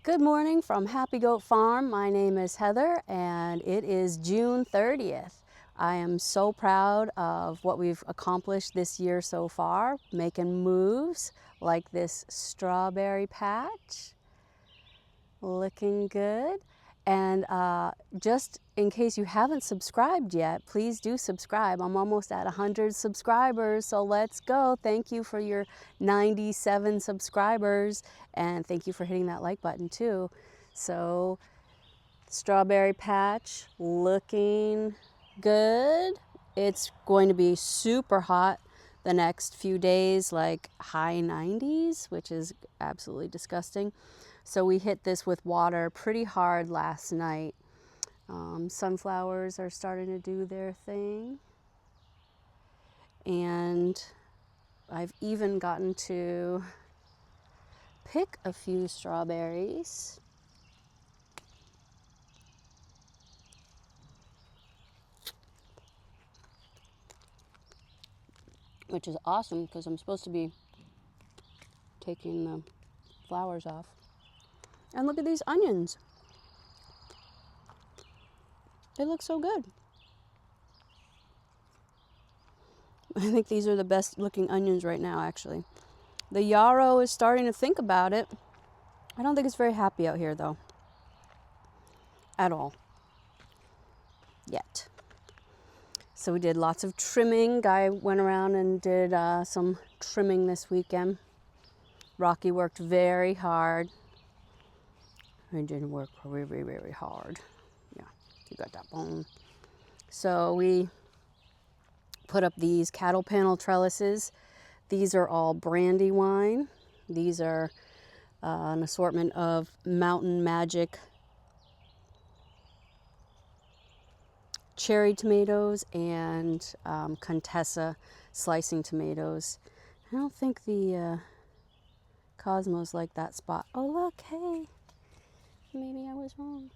Good morning from Happy Goat Farm. My name is Heather and it is June 30th. I am so proud of what we've accomplished this year so far, making moves like this strawberry patch. Looking good. And just in case you haven't subscribed yet, please do subscribe. I'm almost at 100 subscribers, so let's go. Thank you for your 97 subscribers, and thank you for hitting that like button too. So, strawberry patch looking good. It's going to be super hot the next few days, like high 90s, which is absolutely disgusting. So we hit this with water pretty hard last night. Sunflowers are starting to do their thing. And I've even gotten to pick a few strawberries. Which is awesome because I'm supposed to be taking the flowers off. And look at these onions. They look so good. I think these are the best looking onions right now, actually. The yarrow is starting to think about it. I don't think it's very happy out here, though. At all. Yet. So we did lots of trimming. Guy went around and did some trimming this weekend. Rocky worked very hard. He did work very, very hard. Yeah, you got that bone. So we put up these cattle panel trellises. These are all Brandywine. These are an assortment of Mountain Magic cherry tomatoes and Contessa slicing tomatoes. I don't think the Cosmos like that spot. Oh, look, hey. Maybe I was wrong.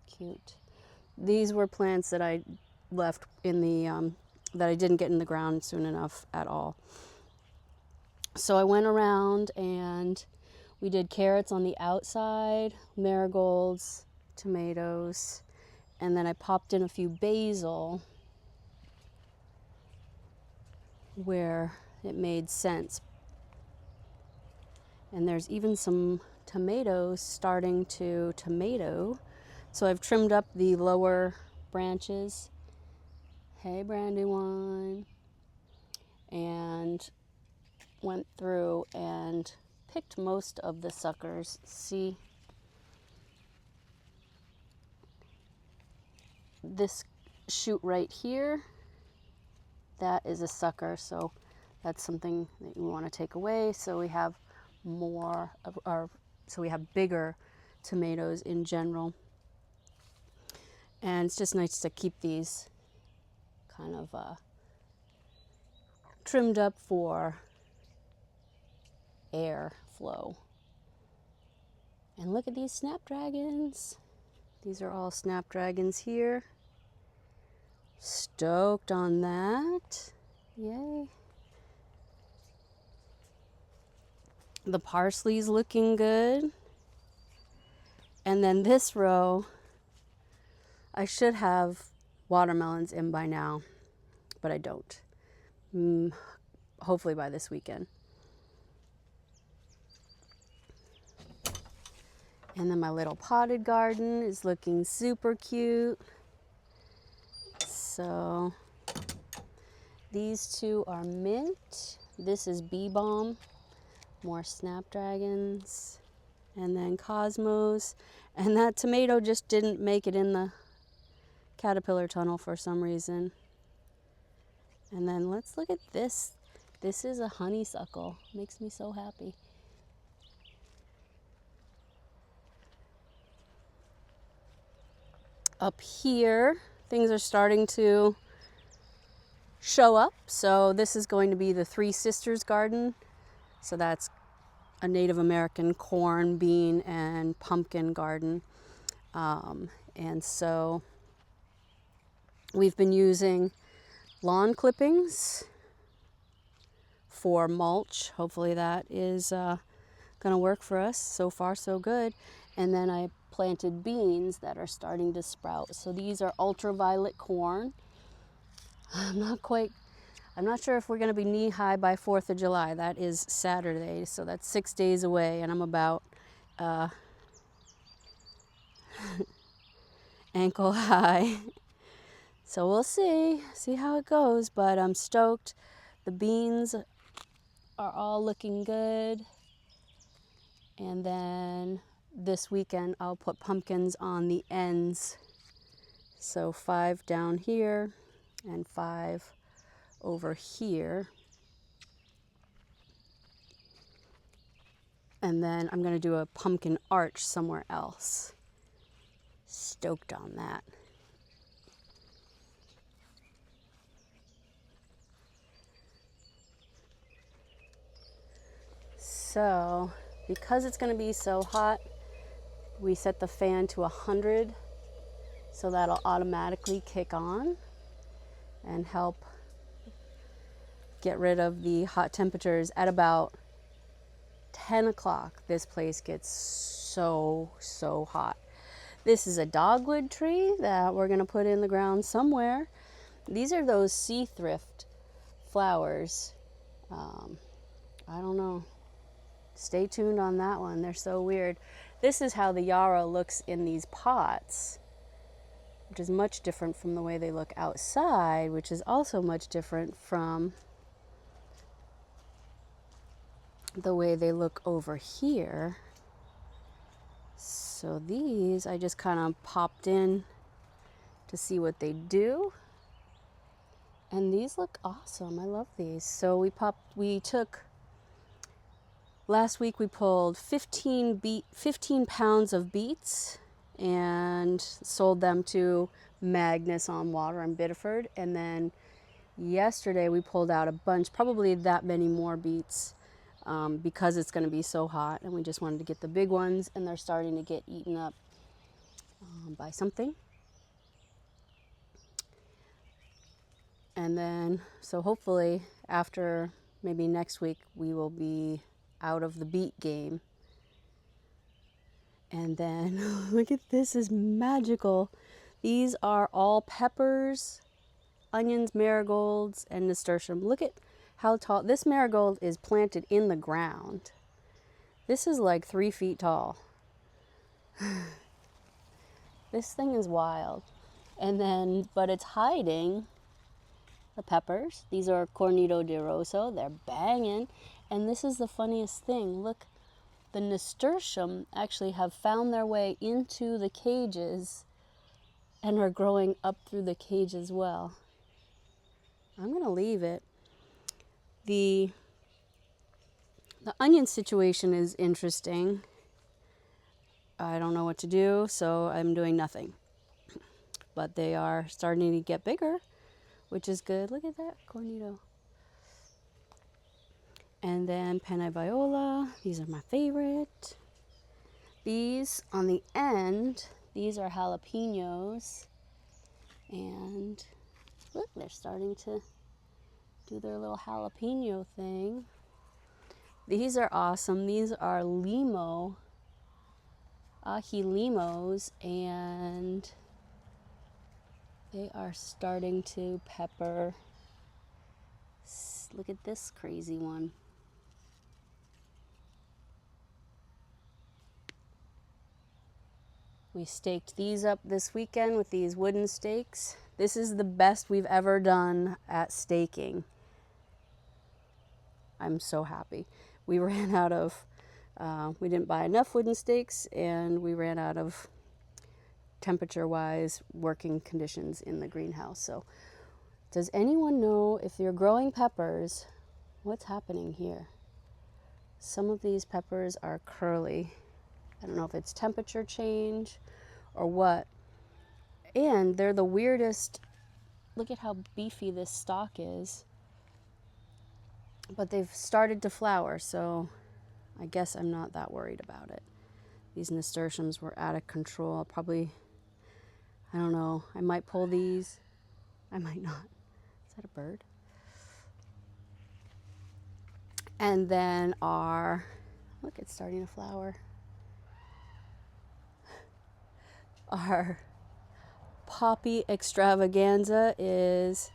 Cute. These were plants that I left in the, that I didn't get in the ground soon enough at all. So I went around and we did carrots on the outside, marigolds, tomatoes, and then I popped in a few basil where it made sense. And there's even some tomatoes starting to tomato. So I've trimmed up the lower branches. Hey, Brandywine. And went through and picked most of the suckers. See, this shoot right here, that is a sucker. So that's something that you want to take away. So we have more of our, so we have bigger tomatoes in general. And it's just nice to keep these kind of trimmed up for air flow. And look at these snapdragons. These are all snapdragons here. Stoked on that. Yay. The parsley's looking good. And then this row, I should have watermelons in by now, but I don't. Hopefully by this weekend. And then my little potted garden is looking super cute. So these two are mint. This is bee balm. More snapdragons. And then cosmos. And that tomato just didn't make it in the caterpillar tunnel for some reason. And then let's look at this. This is a honeysuckle. Makes me so happy. Up here, things are starting to show up. So this is going to be the Three Sisters garden. So that's a Native American corn, bean, and pumpkin garden. And so we've been using lawn clippings for mulch. Hopefully that is going to work for us. So far, so good. And then I planted beans that are starting to sprout. So these are ultraviolet corn. I'm not sure if we're going to be knee-high by 4th of July. That is Saturday, so that's 6 days away, and I'm about ankle high. So we'll see how it goes, but I'm stoked. The beans are all looking good. And then this weekend I'll put pumpkins on the ends. So 5 down here and 5 over here. And then I'm going to do a pumpkin arch somewhere else. Stoked on that. So, because it's going to be so hot, we set the fan to 100, so that'll automatically kick on and help get rid of the hot temperatures. At about 10 o'clock, this place gets so hot. This is a dogwood tree that we're going to put in the ground somewhere. These are those sea thrift flowers. I don't know. Stay tuned on that one. They're so weird. This is how the yarrow looks in these pots, which is much different from the way they look outside, which is also much different from the way they look over here. So these I just kind of popped in to see what they do. And these look awesome. I love these. So last week we pulled 15 pounds of beets and sold them to Magnus on Water in Biddeford. And then yesterday we pulled out a bunch, probably that many more beets, because it's going to be so hot, and we just wanted to get the big ones, and they're starting to get eaten up by something. And then, so hopefully after maybe next week, we will be out of the beet game. And then, look at this, is magical. These are all peppers, onions, marigolds, and nasturtium. Look at how tall. This marigold is planted in the ground. This is like 3 feet tall. This thing is wild. And then, but it's hiding the peppers. These are Cornito de Rosso. They're banging. And this is the funniest thing. Look, the nasturtium actually have found their way into the cages and are growing up through the cage as well. I'm going to leave it. The onion situation is interesting. I don't know what to do, so I'm doing nothing. But they are starting to get bigger, which is good. Look at that, Cornito. And then Panna Viola. These are my favorite. These on the end, these are jalapenos. And look, they're starting to do their little jalapeno thing. These are awesome. These are ají limos, and they are starting to pepper. Look at this crazy one. We staked these up this weekend with these wooden stakes. This is the best we've ever done at staking. I'm so happy. We ran out of, we didn't buy enough wooden stakes, and we ran out of temperature-wise working conditions in the greenhouse. So does anyone know, if you're growing peppers, what's happening here? Some of these peppers are curly. I don't know if it's temperature change or what. And they're the weirdest. Look at how beefy this stalk is. But they've started to flower, so I guess I'm not that worried about it. These nasturtiums were out of control. Probably, I don't know, I might pull these. I might not. Is that a bird? And then look, it's starting to flower. Our poppy extravaganza is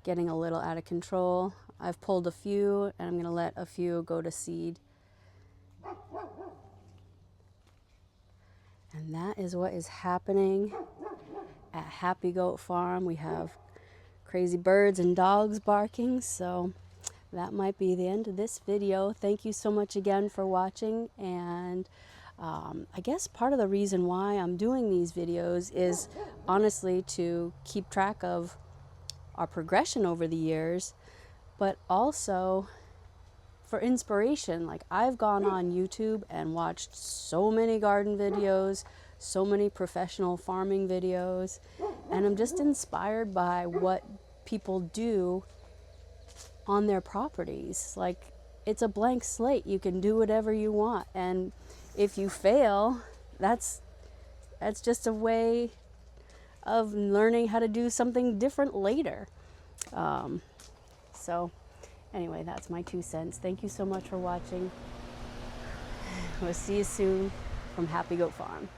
getting a little out of control. I've pulled a few and I'm going to let a few go to seed. And that is what is happening at Happy Goat Farm. We have crazy birds and dogs barking, so that might be the end of this video. Thank you so much again for watching, and I guess part of the reason why I'm doing these videos is honestly to keep track of our progression over the years, but also for inspiration. Like, I've gone on YouTube and watched so many garden videos, so many professional farming videos, and I'm just inspired by what people do on their properties. Like, it's a blank slate. You can do whatever you want, and if you fail, that's just a way of learning how to do something different later. So anyway, that's my 2 cents. Thank you so much for watching. We'll see you soon from Happy Goat Farm.